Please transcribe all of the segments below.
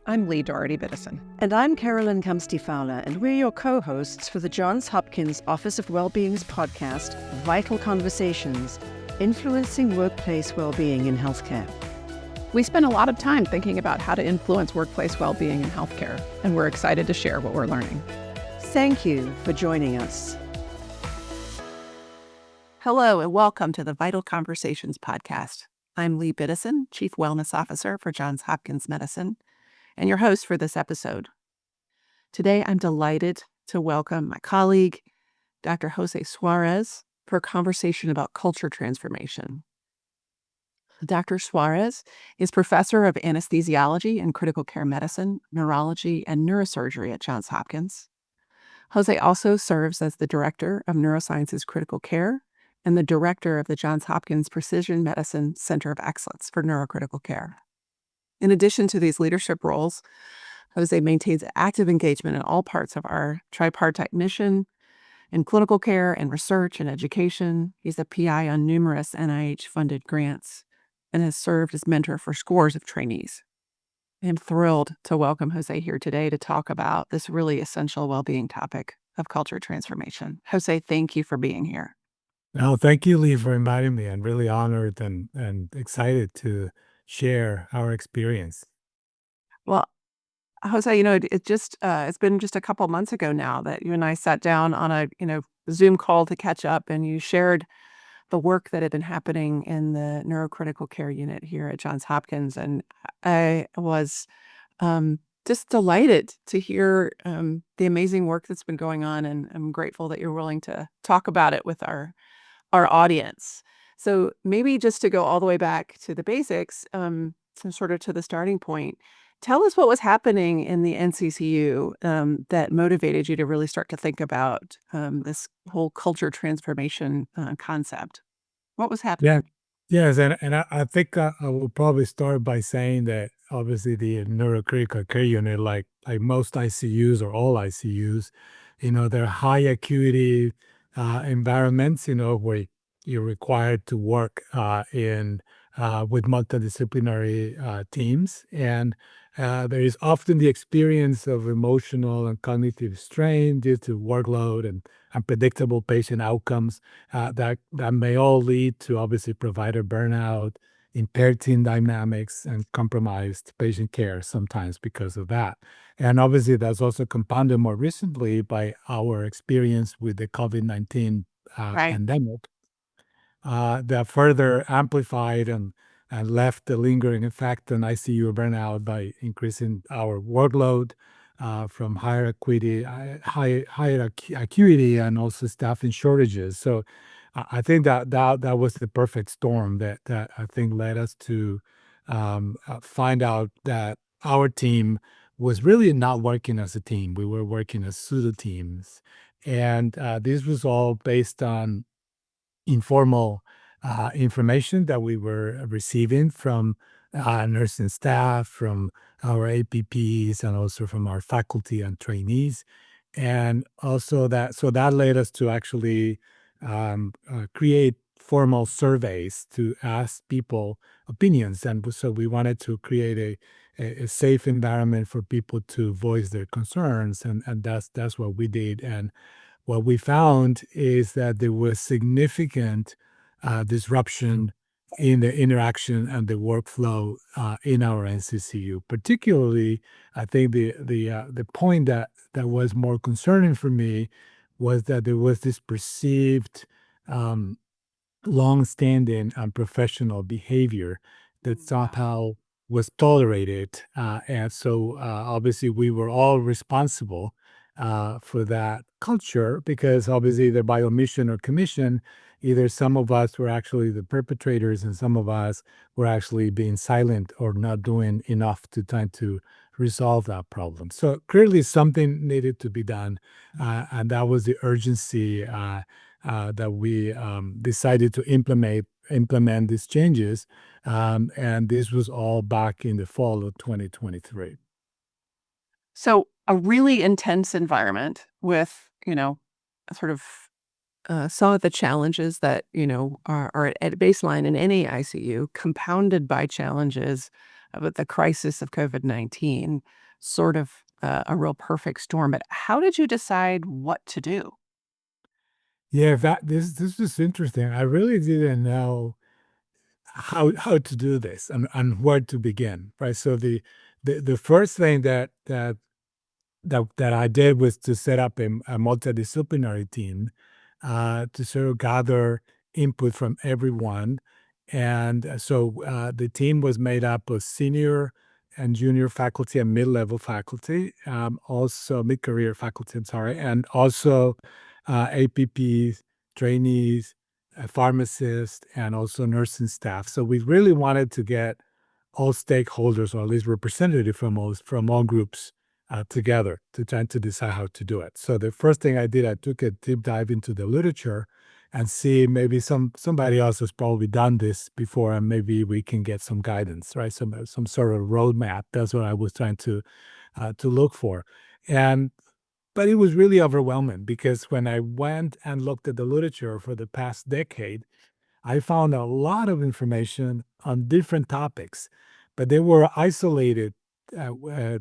I'm Lee Doherty-Biddison. And I'm Carolyn Kamsty-Fowler, and we're your co-hosts for the Johns Hopkins Office of Wellbeing's podcast, Vital Conversations, Influencing Workplace Wellbeing in Healthcare. We spend a lot of time thinking about how to influence workplace well-being in healthcare, and we're excited to share what we're learning. Thank you for joining us. Hello, and welcome to the Vital Conversations podcast. I'm Lee Biddison, Chief Wellness Officer for Johns Hopkins Medicine, and your host for this episode. Today, I'm delighted to welcome my colleague, Dr. Jose Suarez, for a conversation about culture transformation. Dr. Suarez is professor of anesthesiology and critical care medicine, neurology, and neurosurgery at Johns Hopkins. Jose also serves as the director of neurosciences critical care and the director of the Johns Hopkins Precision Medicine Center of Excellence for Neurocritical Care. In addition to these leadership roles, Jose maintains active engagement in all parts of our tripartite mission in clinical care and research and education. He's a PI on numerous NIH-funded grants and has served as mentor for scores of trainees. I'm thrilled to welcome Jose here today to talk about this really essential well-being topic of culture transformation. Jose, thank you for being here. No, thank you, Lee, for inviting me. I'm really honored and excited to share our experience. Well, Jose, it's been just a couple months ago now that you and I sat down on a, Zoom call to catch up, and you shared the work that had been happening in the neurocritical care unit here at Johns Hopkins. And I was just delighted to hear the amazing work that's been going on. And I'm grateful that you're willing to talk about it with our audience. So maybe just to go all the way back to the basics, so sort of to the starting point, tell us what was happening in the NCCU that motivated you to really start to think about this whole culture transformation concept. What was happening? Yes, and I think I will probably start by saying that obviously the neurocritical care unit, like most ICUs or all ICUs, they're high acuity environments, where you're required to work with multidisciplinary teams, and there is often the experience of emotional and cognitive strain due to workload and unpredictable patient outcomes that may all lead to obviously provider burnout, impaired team dynamics, and compromised patient care sometimes because of that. And obviously that's also compounded more recently by our experience with the COVID-19 Right. pandemic that further amplified and left the lingering effect on ICU burnout by increasing our workload from higher acuity and also staffing shortages. So I think that was the perfect storm that I think led us to find out that our team was really not working as a team. We were working as pseudo teams, and this was all based on informal information that we were receiving from nursing staff, from our APPs, and also from our faculty and trainees. And also that led us to actually create formal surveys to ask people opinions. And so we wanted to create a safe environment for people to voice their concerns. And that's what we did. And what we found is that there was significant disruption in the interaction and the workflow in our NCCU. Particularly, I think the point that was more concerning for me was that there was this perceived long-standing unprofessional behavior that somehow was tolerated, and so obviously we were all responsible for that culture, because obviously either by omission or commission, either some of us were actually the perpetrators and some of us were actually being silent or not doing enough to try to resolve that problem. So clearly something needed to be done, and that was the urgency that we decided to implement these changes, and this was all back in the fall of 2023. So a really intense environment with, sort of some of the challenges that, are at baseline in any ICU, compounded by challenges with the crisis of COVID-19, sort of a real perfect storm. But how did you decide what to do? Yeah, this is interesting. I really didn't know how to do this and where to begin, right? So the first thing that I did was to set up a multidisciplinary team to sort of gather input from everyone. And the team was made up of senior and junior faculty and mid-level faculty, also mid-career faculty, I'm sorry, and also APPs, trainees, pharmacists, and also nursing staff. So we really wanted to get all stakeholders, or at least representative from all groups together to try to decide how to do it. So the first thing I did, I took a deep dive into the literature and see maybe somebody else has probably done this before, and maybe we can get some guidance, right? Some sort of roadmap. That's what I was trying to look for, and but it was really overwhelming because when I went and looked at the literature for the past decade, I found a lot of information on different topics, but they were isolated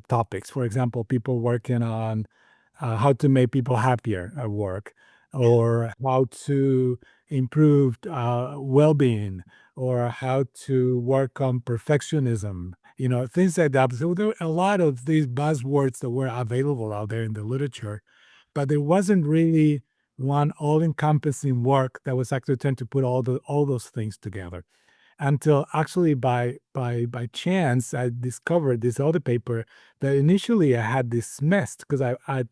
topics. For example, people working on how to make people happier at work, or how to improve well-being, or how to work on perfectionism. Things like that. So there were a lot of these buzzwords that were available out there in the literature, but there wasn't really one all-encompassing work that was actually trying to put all those things together. Until actually by chance, I discovered this other paper that initially I had dismissed because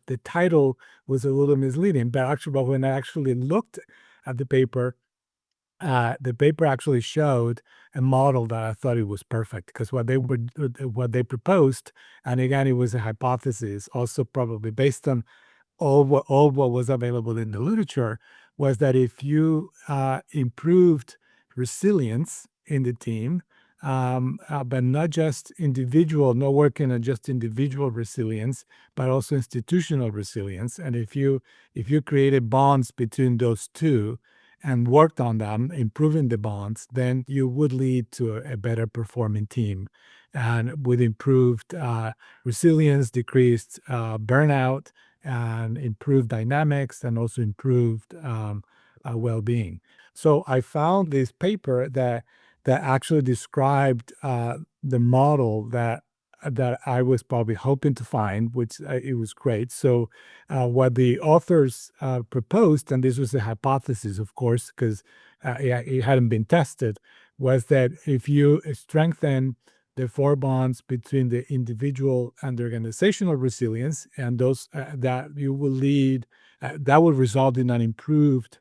the title was a little misleading. But when I actually looked at the paper actually showed a model that I thought it was perfect, because what they proposed, and again, it was a hypothesis, also probably based on all what was available in the literature, was that if you improved resilience in the team, but not working on just individual resilience, but also institutional resilience, and if you created bonds between those two and worked on them, improving the bonds, then you would lead to a better performing team, and with improved resilience, decreased burnout, and improved dynamics, and also improved well-being. So I found this paper that actually described the model that I was probably hoping to find, which it was great. So what the authors proposed, and this was a hypothesis, of course, because it hadn't been tested, was that if you strengthen the four bonds between the individual and the organizational resilience, and those that will result in an improved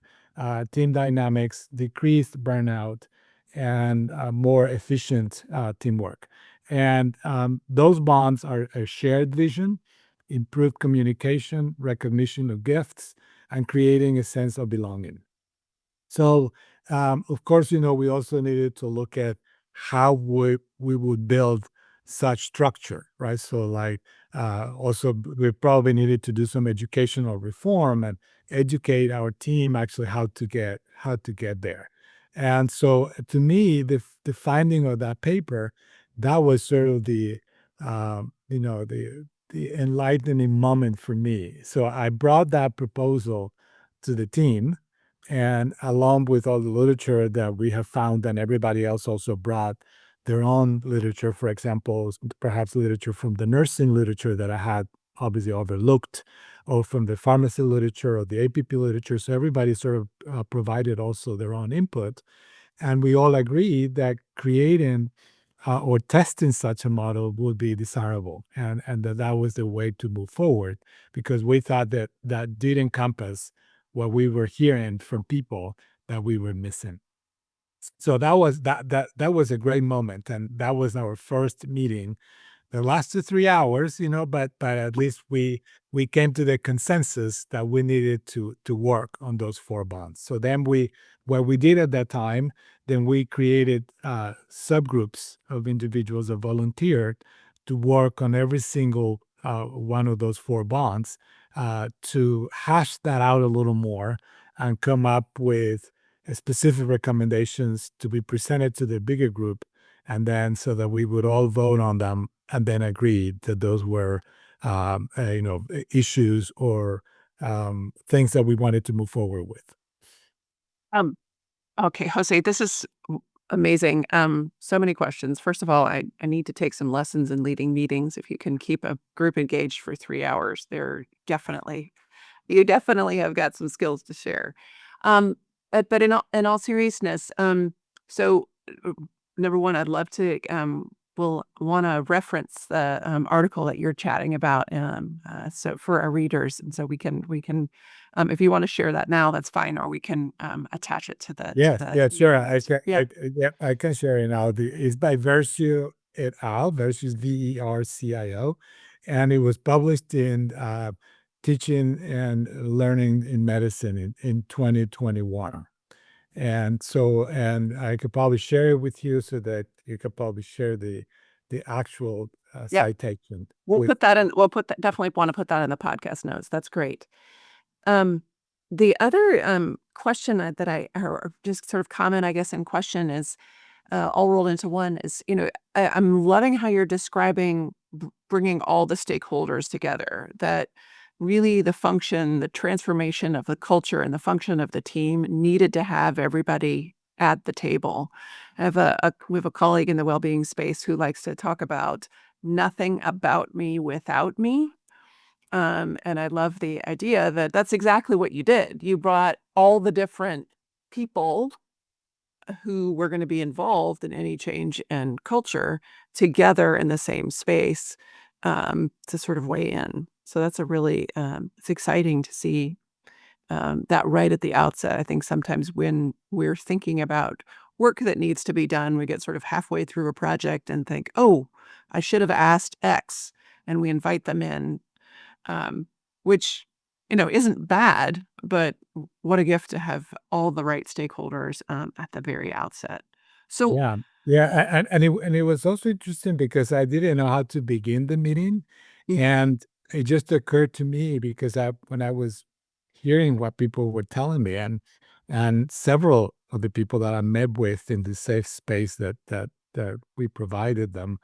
team dynamics, decreased burnout, and more efficient teamwork. And those bonds are a shared vision, improved communication, recognition of gifts, and creating a sense of belonging. So, of course, we also needed to look at how we would build such structure, right? So, like, also, we probably needed to do some educational reform and educate our team actually how to get there. And so, to me, the finding of that paper, that was sort of the enlightening moment for me. So I brought that proposal to the team, and along with all the literature that we have found, and everybody else also brought their own literature, for example, perhaps literature from the nursing literature that I had obviously overlooked, or from the pharmacy literature or the APP literature. So everybody sort of provided also their own input. And we all agreed that creating or testing such a model would be desirable, and that was the way to move forward, because we thought that that did encompass what we were hearing from people that we were missing. So that was a great moment, and that was our first meeting. It lasted 3 hours, but at least we came to the consensus that we needed to work on those 4 bonds. So then what we did at that time, then we created subgroups of individuals that volunteered to work on every single one of those 4 bonds, to hash that out a little more and come up with specific recommendations to be presented to the bigger group, and then so that we would all vote on them and then agree that those were issues or things that we wanted to move forward with. Um, okay, Jose, this is amazing. So many questions. First of all, I need to take some lessons in leading meetings. If you can keep a group engaged for 3 hours, you definitely have got some skills to share. Um, but in all seriousness, so number one, I'd love to will want to reference the article that you're chatting about, so for our readers, and so we can if you want to share that now, that's fine, or we can attach it to the Yes, yeah, sure. yeah. I can share it now. It's by Versio et al. Versio Vercio, and it was published in Teaching and Learning in Medicine in 2021. And I could probably share it with you so that you could probably share the actual Yep. citation We'll with. put that in. We'll definitely want to put that in the podcast notes. That's great. Um, the other question that or just sort of comment, I guess, in question is all rolled into one is, I'm loving how you're describing bringing all the stakeholders together, that really the transformation of the culture and the function of the team needed to have everybody at the table. We have a colleague in the well-being space who likes to talk about nothing about me without me. And I love the idea that that's exactly what you did. You brought all the different people who were going to be involved in any change in culture together in the same space, to sort of weigh in. So that's a really, it's exciting to see that right at the outset. I think sometimes when we're thinking about work that needs to be done, we get sort of halfway through a project and think, oh, I should have asked X, and we invite them in, which isn't bad, but what a gift to have all the right stakeholders at the very outset. So, Yeah, yeah, and it was also interesting because I didn't know how to begin the meeting, mm, and it just occurred to me because when I was hearing what people were telling me, and several of the people that I met with in the safe space that we provided them,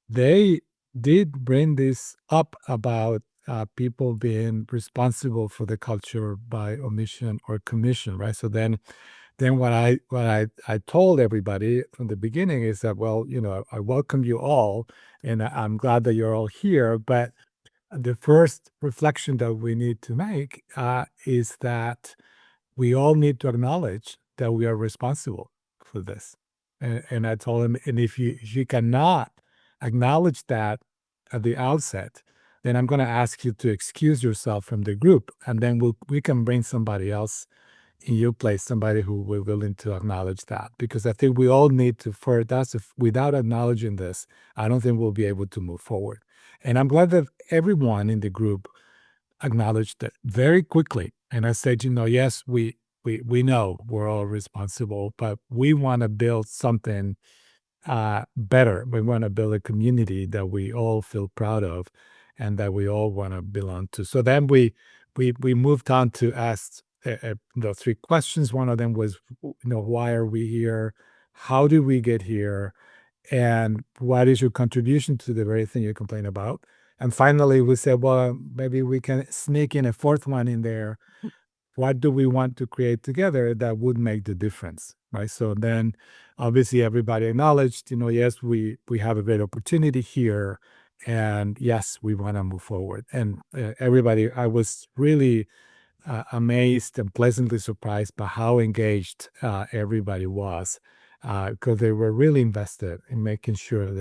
they did bring this up about people being responsible for the culture by omission or commission, right? So then what I told everybody from the beginning is that, well, I welcome you all, and I'm glad that you're all here. But the first reflection that we need to make is that we all need to acknowledge that we are responsible for this. And I told him, and if you cannot acknowledge that at the outset, then I'm going to ask you to excuse yourself from the group, and then we can bring somebody else in your place, somebody who will willing to acknowledge that. Because I think we all need to, without acknowledging this, I don't think we'll be able to move forward. And I'm glad that everyone in the group acknowledged it very quickly. And I said, yes, we know we're all responsible, but we want to build something better. We want to build a community that we all feel proud of and that we all want to belong to. So then we moved on to ask the three questions. One of them was, why are we here? How did we get here? And what is your contribution to the very thing you complain about? And finally, we said, well, maybe we can sneak in a fourth one in there. What do we want to create together that would make the difference, right? So then, obviously, everybody acknowledged, yes, we have a great opportunity here, and yes, we want to move forward. And everybody, I was really amazed and pleasantly surprised by how engaged everybody was, because they were really invested in making sure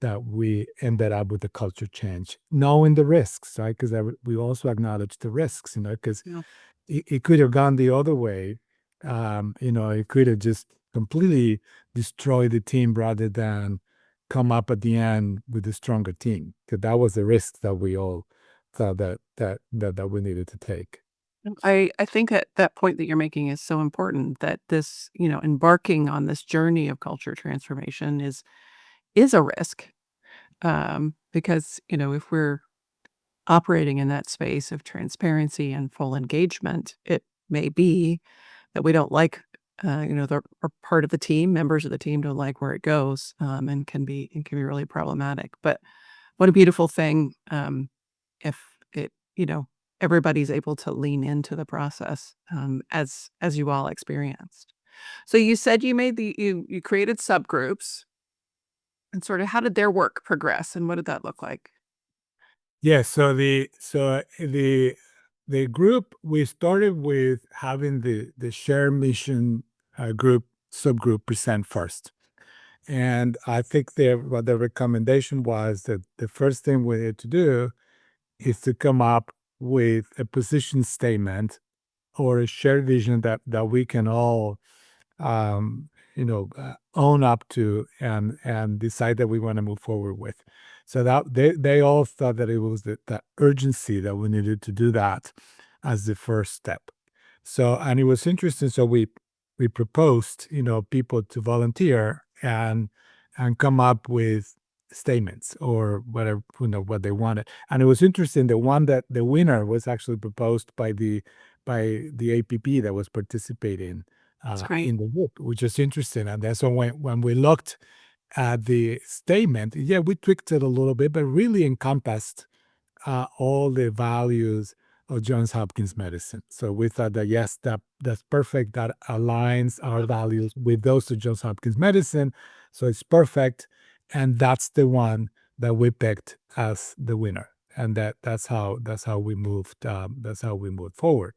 that we ended up with a culture change, knowing the risks, right? Because we also acknowledge the risks, because yeah. it could have gone the other way. It could have just completely destroyed the team rather than come up at the end with a stronger team. Because that was the risk that we all thought that we needed to take. I think that point that you're making is so important, that this, embarking on this journey of culture transformation is a risk, because, if we're operating in that space of transparency and full engagement, it may be that we don't like they're are part of the team, members of the team don't like where it goes, and can be really problematic. But what a beautiful thing, if it, everybody's able to lean into the process, as you all experienced. So you said you made you created subgroups, and sort of how did their work progress, and what did that look like? Yes, so the group, we started with having the share mission group subgroup present first. And I think what the recommendation was that the first thing we need to do is to come up with a position statement or a shared vision that we can all own up to and decide that we want to move forward with. So that they all thought that it was the urgency that we needed to do that as the first step. So, and it was interesting. So we proposed, people to volunteer and come up with statements or whatever, what they wanted. And it was interesting. The winner was actually proposed by the APP that was participating That's great. in the group, which is interesting. And then so when we looked at the statement, yeah, we tweaked it a little bit, but really encompassed all the values of Johns Hopkins medicine. So we thought that yes, that's perfect. That aligns our values with those of Johns Hopkins medicine. So it's perfect, and that's the one that we picked as the winner. And that's how we moved forward.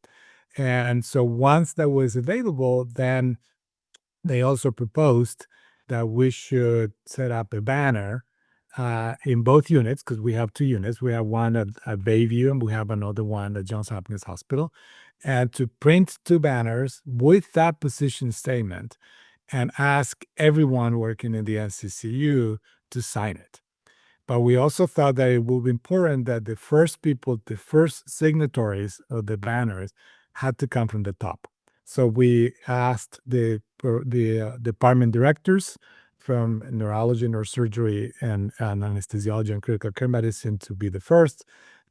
And so once that was available, then they also proposed that we should set up a banner in both units, because we have two units. We have one at Bayview and we have another one at Johns Hopkins Hospital, and to print two banners with that position statement and ask everyone working in the NCCU to sign it. But we also thought that it would be important that the first signatories of the banners had to come from the top. So we asked the department directors from neurology, neurosurgery, and anesthesiology and critical care medicine to be the first.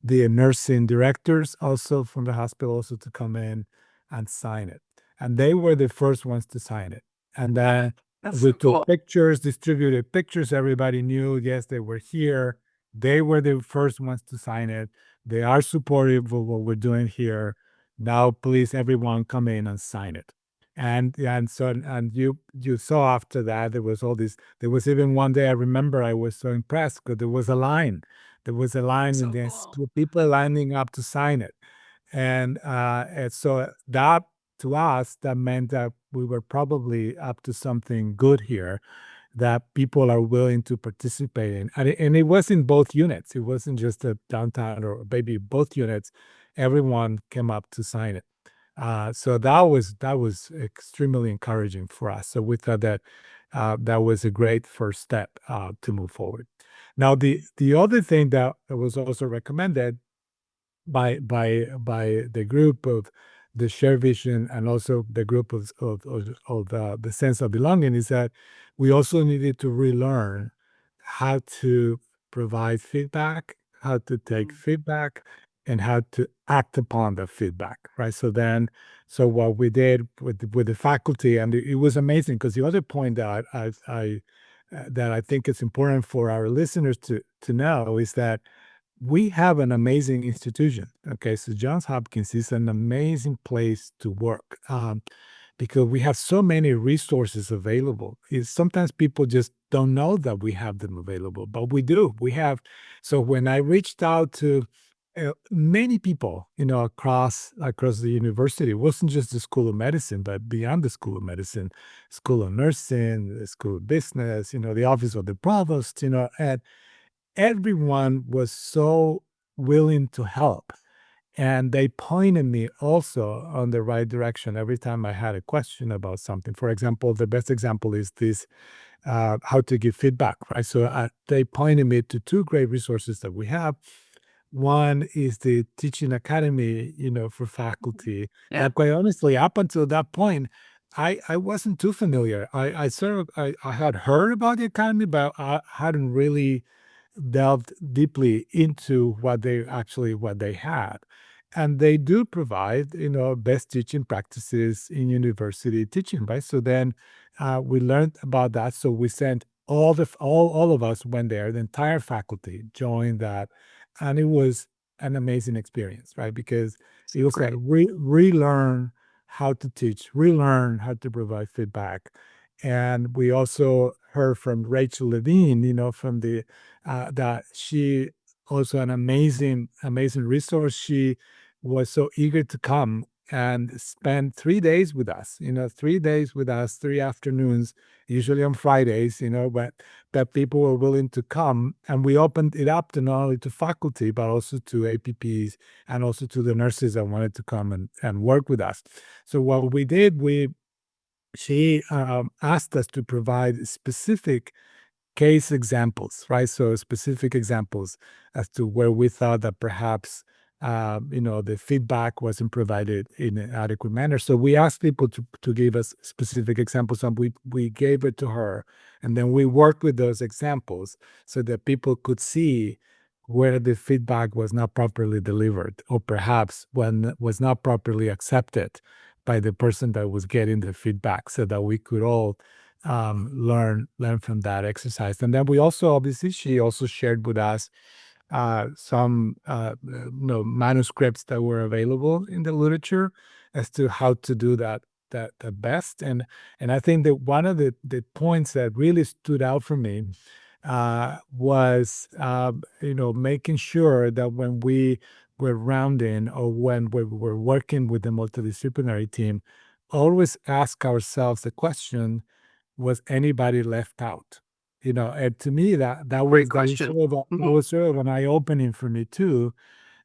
The nursing directors also from the hospital also to come in and sign it. And they were the first ones to sign it. And then That's we so cool. took pictures, distributed pictures. Everybody knew, yes, they were here. They were the first ones to sign it. They are supportive of what we're doing here. Now, please, everyone, come in and sign it. And you saw after that there was all this. There was even one day I remember I was so impressed because there was a line. There was a line, So and there's cool. people lining up to sign it. And so that, to us, that meant that we were probably up to something good here that people are willing to participate in. And it was in both units. It wasn't just a downtown or maybe both units. Everyone came up to sign it. So that was extremely encouraging for us. So we thought that that was a great first step to move forward. Now, the other thing that was also recommended by the group of the share vision and also the group of the sense of belonging is that we also needed to relearn how to provide feedback, how to take feedback, and how to act upon the feedback, right? So what we did with the faculty, and it was amazing because the other point that I think is important for our listeners to know is that we have an amazing institution. Okay, so Johns Hopkins is an amazing place to work because we have so many resources available. Sometimes people just don't know that we have them available, but we do. We have. So when I reached out to many people, across the university, it wasn't just the School of Medicine, but beyond the School of Medicine, School of Nursing, the School of Business, the Office of the Provost, and everyone was so willing to help. And they pointed me also on the right direction every time I had a question about something. For example, the best example is this how to give feedback, right? So they pointed me to two great resources that we have. One is the Teaching Academy, for faculty. Yeah. And quite honestly, up until that point, I wasn't too familiar. I had heard about the academy, but I hadn't really delved deeply into what they had. And they do provide, best teaching practices in university teaching, right? So then we learned about that. So we sent all of us went there, the entire faculty joined that. And it was an amazing experience, right? Because it was like relearn how to teach, relearn how to provide feedback. And we also heard from Rachel Levine, from that she also an amazing resource. She was so eager to come and spend 3 days with us, 3 days with us, 3 afternoons, usually on Fridays, but that people were willing to come. And we opened it up to not only to faculty, but also to APPs and also to the nurses that wanted to come and work with us. So what we did, she asked us to provide specific case examples, right? So specific examples as to where we thought that perhaps the feedback wasn't provided in an adequate manner. So we asked people to give us specific examples, and we gave it to her, and then we worked with those examples so that people could see where the feedback was not properly delivered, or perhaps when was not properly accepted by the person that was getting the feedback, so that we could all learn from that exercise. And then we also, obviously, she also shared with us some manuscripts that were available in the literature as to how to do that the best. And I think that one of the points that really stood out for me was making sure that when we were rounding, or when we were working with the multidisciplinary team, always ask ourselves the question, was anybody left out? And to me, that was question. that was sort of an eye opening for me too.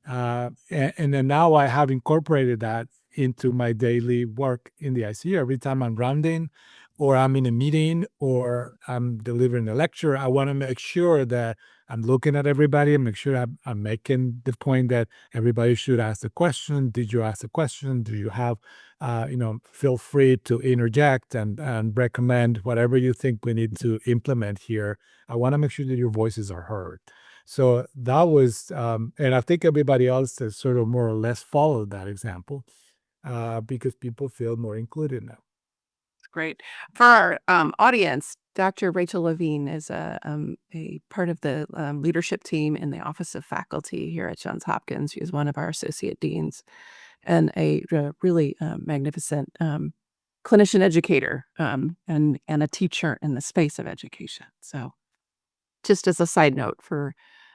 And then now I have incorporated that into my daily work in the ICU. Every time I'm rounding, or I'm in a meeting, or I'm delivering a lecture, I want to make sure that I'm looking at everybody and make sure I'm making the point that everybody should ask the question. Did you ask the question? Do you have, feel free to interject and recommend whatever you think we need to implement here. I want to make sure that your voices are heard. So that was, and I think everybody else has sort of more or less followed that example, because people feel more included now. Great. For our audience, Dr. Rachel Levine is a part of the leadership team in the Office of Faculty here at Johns Hopkins. She is one of our associate deans and a really magnificent clinician educator and a teacher in the space of education. So just as a side note for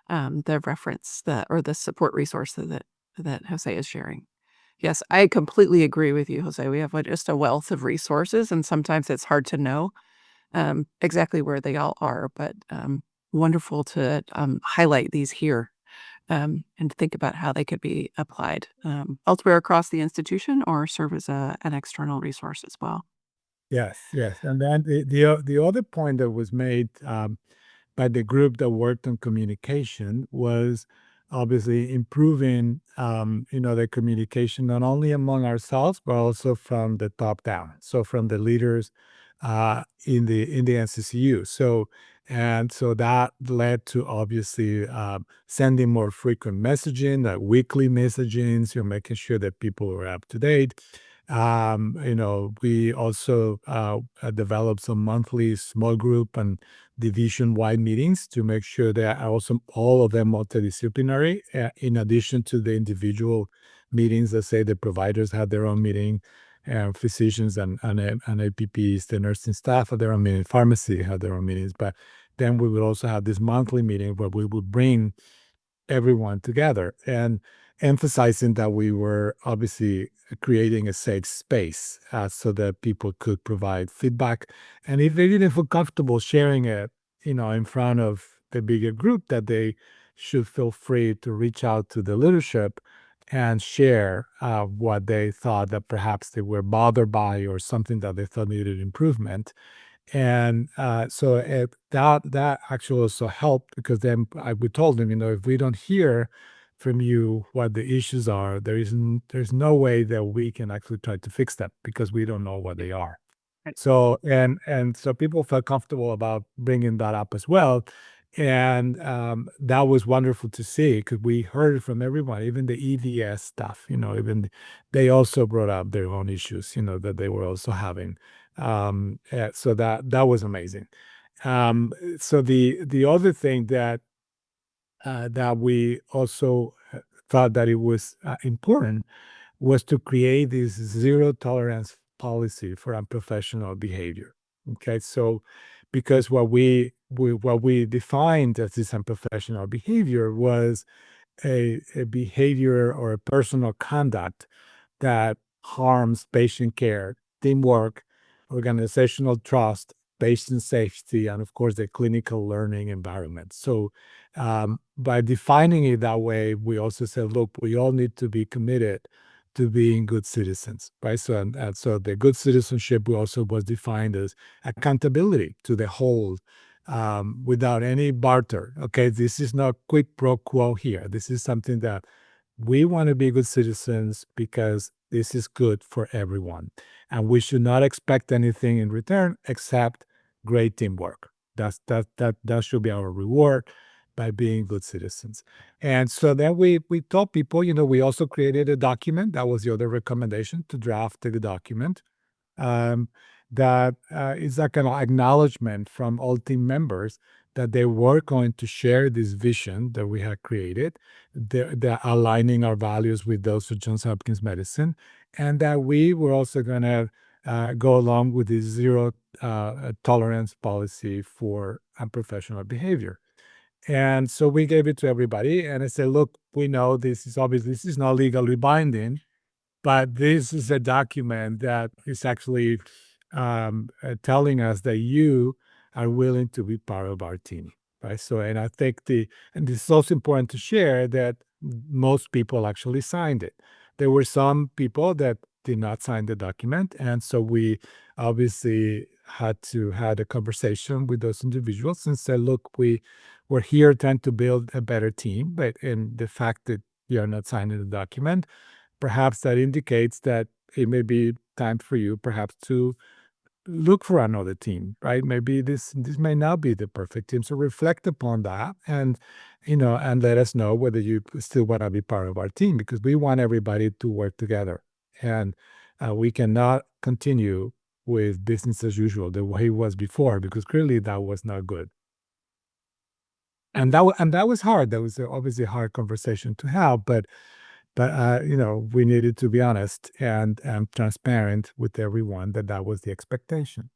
the reference or the support resource that Jose is sharing. Yes, I completely agree with you, Jose. We have just a wealth of resources, and sometimes it's hard to know exactly where they all are, but wonderful to highlight these here and think about how they could be applied elsewhere across the institution or serve as an external resource as well. Yes, yes. And then the other point that was made by the group that worked on communication was obviously improving, the communication not only among ourselves but also from the top down. So from the leaders in the NCCU. So that led to obviously sending more frequent messaging, like weekly messaging, so making sure that people were up to date. We also developed some monthly small group and division-wide meetings to make sure that also all of them multidisciplinary, in addition to the individual meetings. Let's say the providers had their own meeting, physicians and APPs, the nursing staff had their own meeting, pharmacy had their own meetings. But then we would also have this monthly meeting where we would bring everyone together and emphasizing that we were obviously creating a safe space, so that people could provide feedback. And if they didn't feel comfortable sharing it, in front of the bigger group, that they should feel free to reach out to the leadership and share what they thought that perhaps they were bothered by, or something that they thought needed improvement. And that actually also helped, because then we told them, if we don't hear from you what the issues are, there's no way that we can actually try to fix them, because we don't know what they are. Right. So and so people felt comfortable about bringing that up as well. And that was wonderful to see because we heard it from everyone, even the EDS staff, even they also brought up their own issues, that they were also having. So that was amazing. So the other thing that we also thought that it was important was to create this zero tolerance policy for unprofessional behavior. Okay, so because what we defined as this unprofessional behavior was a behavior or a personal conduct that harms patient care, teamwork, organizational trust, patient safety, and of course, the clinical learning environment. So, by defining it that way, we also said, look, we all need to be committed to being good citizens, right? So, and so the good citizenship also was defined as accountability to the whole, without any barter. Okay, this is not quid pro quo here. This is something that we want to be good citizens because this is good for everyone. And we should not expect anything in return except great teamwork. That should be our reward by being good citizens. And so then we told people, we also created a document. That was the other recommendation, to draft the document. Um, that is like an acknowledgement from all team members that they were going to share this vision that we had created. They're aligning our values with those of Johns Hopkins Medicine, and that we were also going to go along with this zero tolerance policy for unprofessional behavior. And so we gave it to everybody, and I said, "Look, we know this is not legally binding, but this is a document that is actually telling us that you are willing to be part of our team, right? So, and I think and it's also important to share that most people actually signed it. There were some people that did not sign the document, and so we obviously had to had a conversation with those individuals and said, look, we're here trying to build a better team, but in the fact that you're not signing the document, perhaps that indicates that it may be time for you perhaps to look for another team, right? Maybe this may not be the perfect team. So reflect upon that, and let us know whether you still want to be part of our team, because we want everybody to work together. And we cannot continue with business as usual the way it was before, because clearly that was not good. And that was hard. That was obviously a hard conversation to have, but we needed to be honest and transparent with everyone that that was the expectation.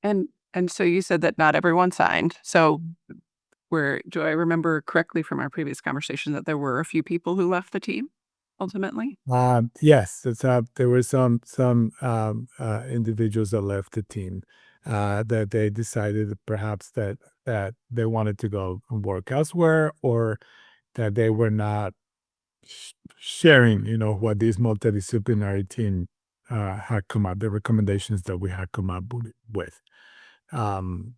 And so you said that not everyone signed. So do I remember correctly from our previous conversation that there were a few people who left the team ultimately? Yes, there were some individuals that left the team, that they decided perhaps that they wanted to go and work elsewhere, or that they were not sharing, what this multidisciplinary team had come up, the recommendations that we had come up with.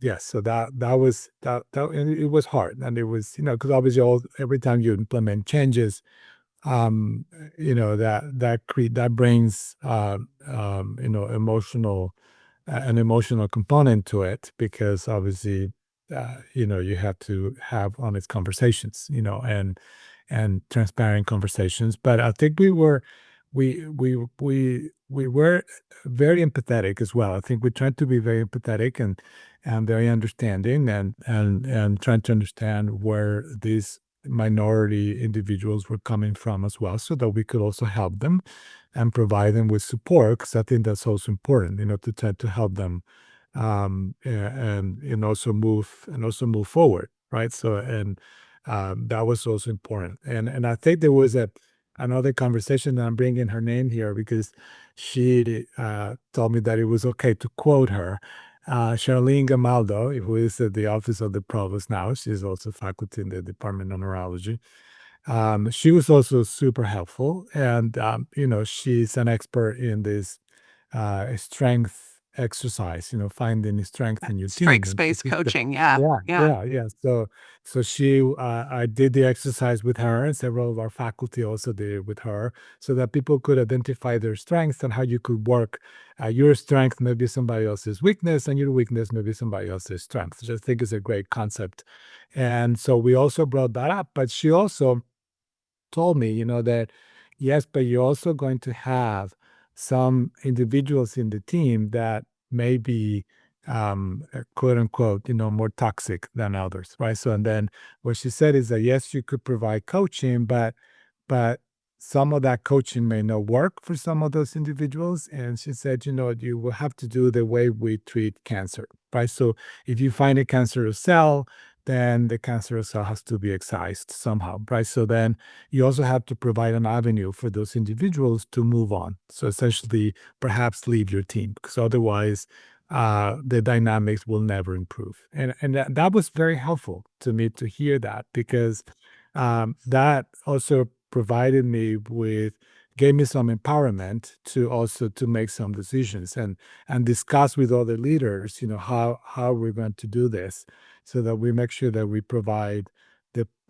Yes, so that was and it was hard, and it was, because obviously every time you implement changes, um, that brings emotional an emotional component to it, because obviously you have to have honest conversations, and transparent conversations. But I think we were very empathetic as well. I think we tried to be very empathetic and very understanding, and trying to understand where these minority individuals were coming from as well, so that we could also help them and provide them with support, because I think that's also important, to try to help them, and also move forward, right? So, and that was also important. And I think there was another conversation, that I'm bringing her name here because she told me that it was okay to quote her. Charlene Gamaldo, who is at the office of the provost now, she's also faculty in the Department of Neurology. She was also super helpful, and she's an expert in this strength exercise, finding strength in your team. And Strengths-based she said, coaching. Yeah. yeah, Yeah. yeah, yeah. So I did the exercise with her, and several of our faculty also did it with her, so that people could identify their strengths and how you could work. Your strength may be somebody else's weakness, and your weakness may be somebody else's strength, which I think is a great concept. And so we also brought that up, but she also told me, that yes, but you're also going to have some individuals in the team that may be quote unquote, more toxic than others, right? So, and then what she said is that yes, you could provide coaching, but some of that coaching may not work for some of those individuals. And she said, you will have to do the way we treat cancer, right? So if you find a cancerous cell, then the cancerous cell has to be excised somehow, right? So then you also have to provide an avenue for those individuals to move on. So essentially, perhaps leave your team, because otherwise, the dynamics will never improve. And that was very helpful to me to hear that, because that also provided me with gave me some empowerment to also to make some decisions and discuss with other leaders, how we're going to do this, so that we make sure that we provide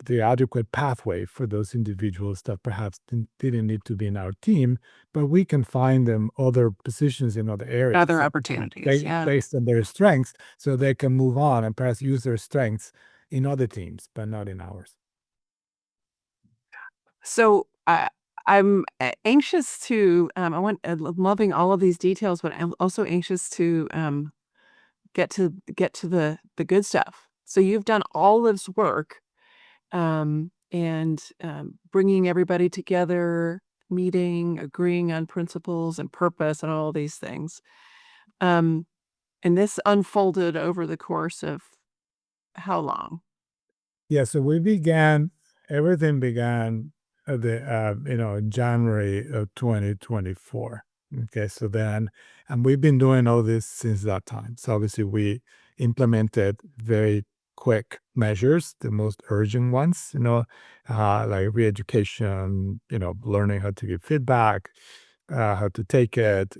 the adequate pathway for those individuals that perhaps didn't need to be in our team, but we can find them other positions in other areas, Other opportunities. Yeah. based on their strengths, so they can move on and perhaps use their strengths in other teams, but not in ours. So I'm anxious to. I'm loving all of these details, but I'm also anxious to get to the good stuff. So you've done all this work, and bringing everybody together, meeting, agreeing on principles and purpose, and all these things. And this unfolded over the course of how long? Yeah, so everything began at January of 2024. Okay, so and we've been doing all this since that time. So obviously we implemented very quick measures, the most urgent ones, like re-education, learning how to give feedback, how to take it,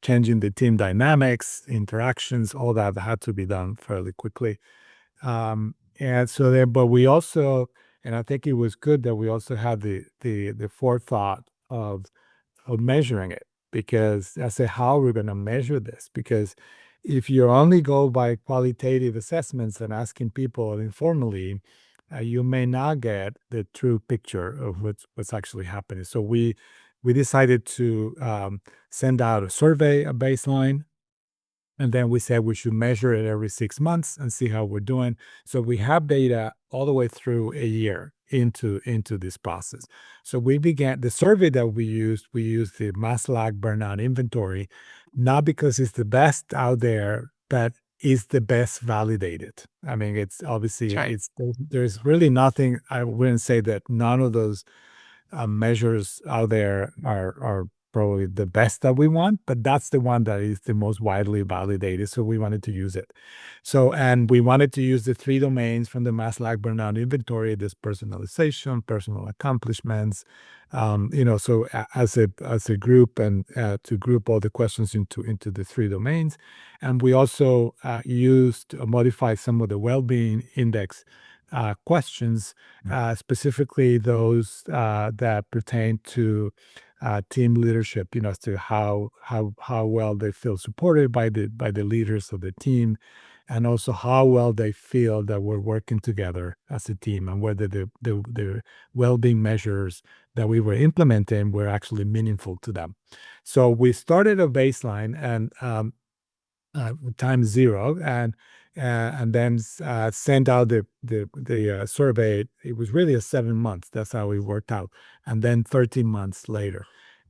changing the team dynamics, interactions, all that had to be done fairly quickly. And so there, but we also, and I think it was good that we also had the forethought of measuring it, because I said, how are we going to measure this? Because if you only go by qualitative assessments and asking people informally, you may not get the true picture of what's actually happening. So we decided to send out a survey, a baseline, and then we said we should measure it every 6 months and see how we're doing. So we have data all the way through a year into this process. So we began the survey that we used the Maslach burnout inventory, not because it's the best out there, but is the best validated. I mean, it's obviously That's right. there's really nothing. I wouldn't say that none of those measures out there are probably the best that we want, but that's the one that is the most widely validated. So we wanted to use it. So, and we wanted to use the 3 domains from the Maslach burnout inventory: this personalization, personal accomplishments, so as a group, and to group all the questions into the 3 domains. And we also modified some of the well-being index questions, specifically those that pertain to team leadership, as to how well they feel supported by the leaders of the team, and also how well they feel that we're working together as a team, and whether the well-being measures that we were implementing were actually meaningful to them. So we started a baseline and times 0, and then sent out the survey. It was really a 7 months. That's how it worked out, and then 13 months later,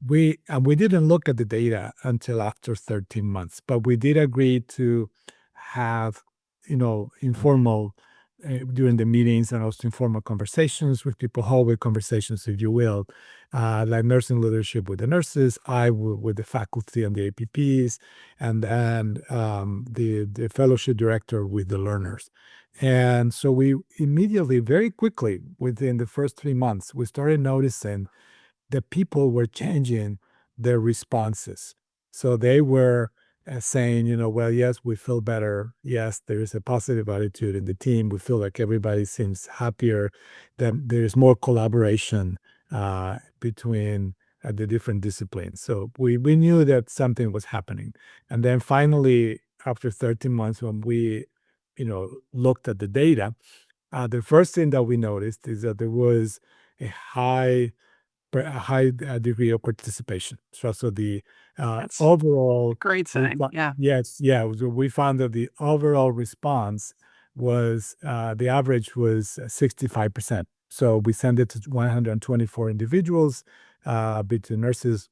we didn't look at the data until after 13 months, but we did agree to have informal during the meetings, and also informal conversations with people, hallway conversations, if you will, like nursing leadership with the nurses, with the faculty and the APPs, and then the fellowship director with the learners. And so we immediately, very quickly, within the first 3 months, we started noticing that people were changing their responses. So they were saying, well, yes, we feel better. Yes, there is a positive attitude in the team. We feel like everybody seems happier, that there's more collaboration between the different disciplines. So we knew that something was happening. And then finally, after 13 months, when we, looked at the data, the first thing that we noticed is that there was a high degree of participation. So the That's overall, great sign. Yeah. yes, yeah, we found that the overall response was the average was 65%. So we sent it to 124 individuals, between nurses,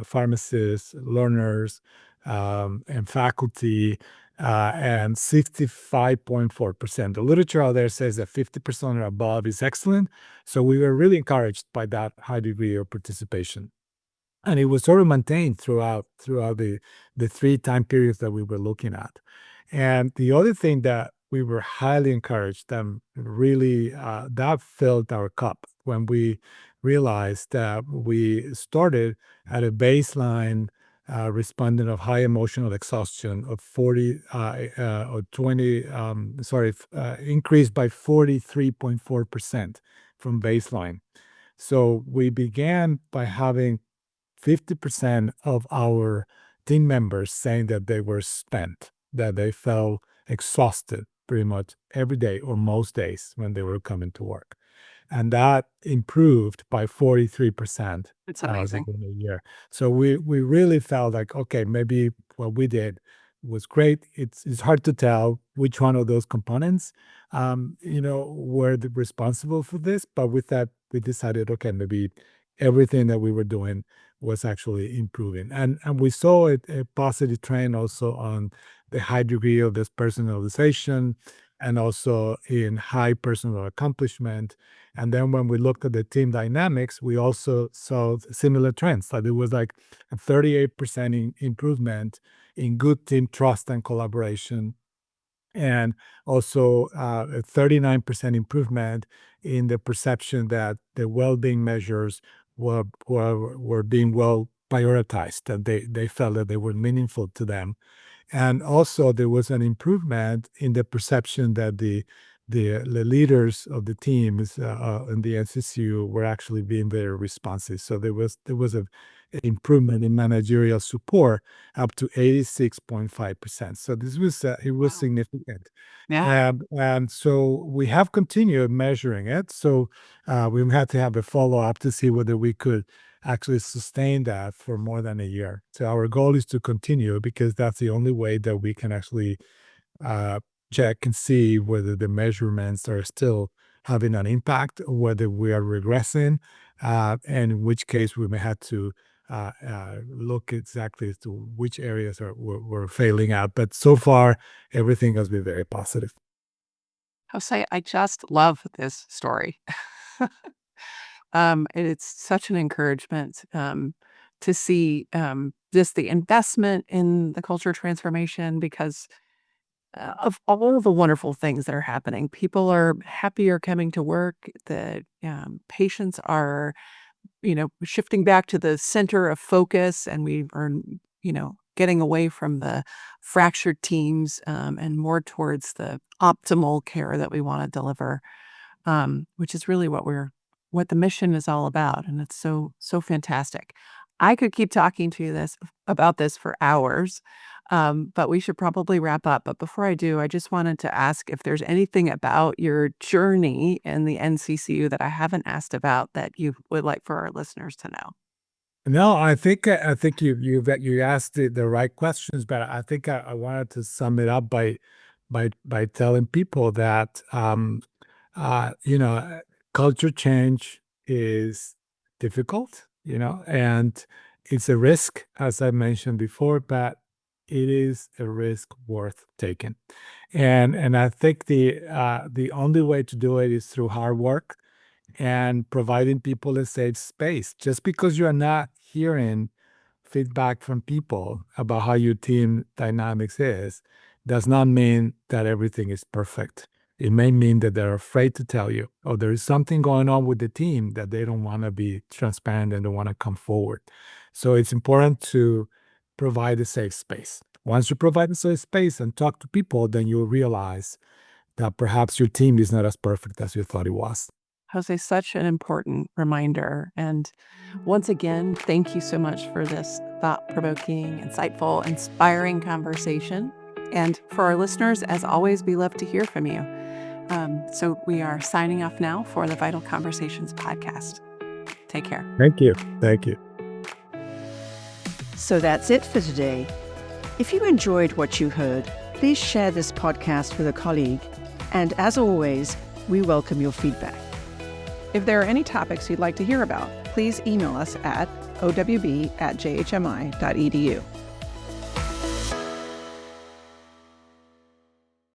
pharmacists, learners, and faculty, and 65.4%. The literature out there says that 50% or above is excellent. So we were really encouraged by that high degree of participation. And it was sort of maintained throughout the three time periods that we were looking at. And the other thing that we were highly encouraged and really that filled our cup when we realized that we started at a baseline respondent of high emotional exhaustion of 40 or 20 increased by 43.4% from baseline. So we began by having 50% of our team members saying that they were spent, that they felt exhausted pretty much every day or most days when they were coming to work. And that improved by 43% It's amazing. within a year. So we really felt like, okay, maybe what we did was great. It's hard to tell which one of those components, were responsible for this. But with that, we decided, okay, maybe everything that we were doing was actually improving. And we saw a positive trend also on the high degree of this personalization and also in high personal accomplishment. And then when we looked at the team dynamics, we also saw similar trends. Like there was like a 38% improvement in good team trust and collaboration, and also a 39% improvement in the perception that the well-being measures were being well prioritized, that they felt that they were meaningful to them. And also, there was an improvement in the perception that the leaders of the teams in the NCCU were actually being very responsive. So there was an improvement in managerial support up to 86.5%. So this was it was Wow. significant. Yeah. And so we have continued measuring it. So we had to have a follow up to see whether we could actually sustain that for more than a year. So our goal is to continue because that's the only way that we can actually uh, check and see whether the measurements are still having an impact or whether we are regressing, and in which case we may have to look exactly as to which areas were failing out. But so far, everything has been very positive. Jose, I just love this story. And it's such an encouragement to see just the investment in the culture transformation because of all the wonderful things that are happening. People are happier coming to work. The patients are, shifting back to the center of focus, and we are, getting away from the fractured teams and more towards the optimal care that we want to deliver, which is really what the mission is all about, and it's so fantastic. I could keep talking to you about this for hours, but we should probably wrap up. But before I do, I just wanted to ask if there's anything about your journey in the NCCU that I haven't asked about that you would like for our listeners to know. No, I think you asked the right questions, but I think I wanted to sum it up by telling people that uh, you know culture change is difficult, and it's a risk, as I mentioned before, but it is a risk worth taking. And I think the only way to do it is through hard work and providing people a safe space. Just because you're not hearing feedback from people about how your team dynamics is, does not mean that everything is perfect. It may mean that they're afraid to tell you, or there is something going on with the team that they don't want to be transparent and don't want to come forward. So it's important to provide a safe space. Once you provide a safe space and talk to people, then you'll realize that perhaps your team is not as perfect as you thought it was. Jose, such an important reminder. And once again, thank you so much for this thought-provoking, insightful, inspiring conversation. And for our listeners, as always, we love to hear from you. So we are signing off now for the Vital Conversations podcast. Take care. Thank you. Thank you. So that's it for today. If you enjoyed what you heard, please share this podcast with a colleague. And as always, we welcome your feedback. If there are any topics you'd like to hear about, please email us at owb@jhmi.edu.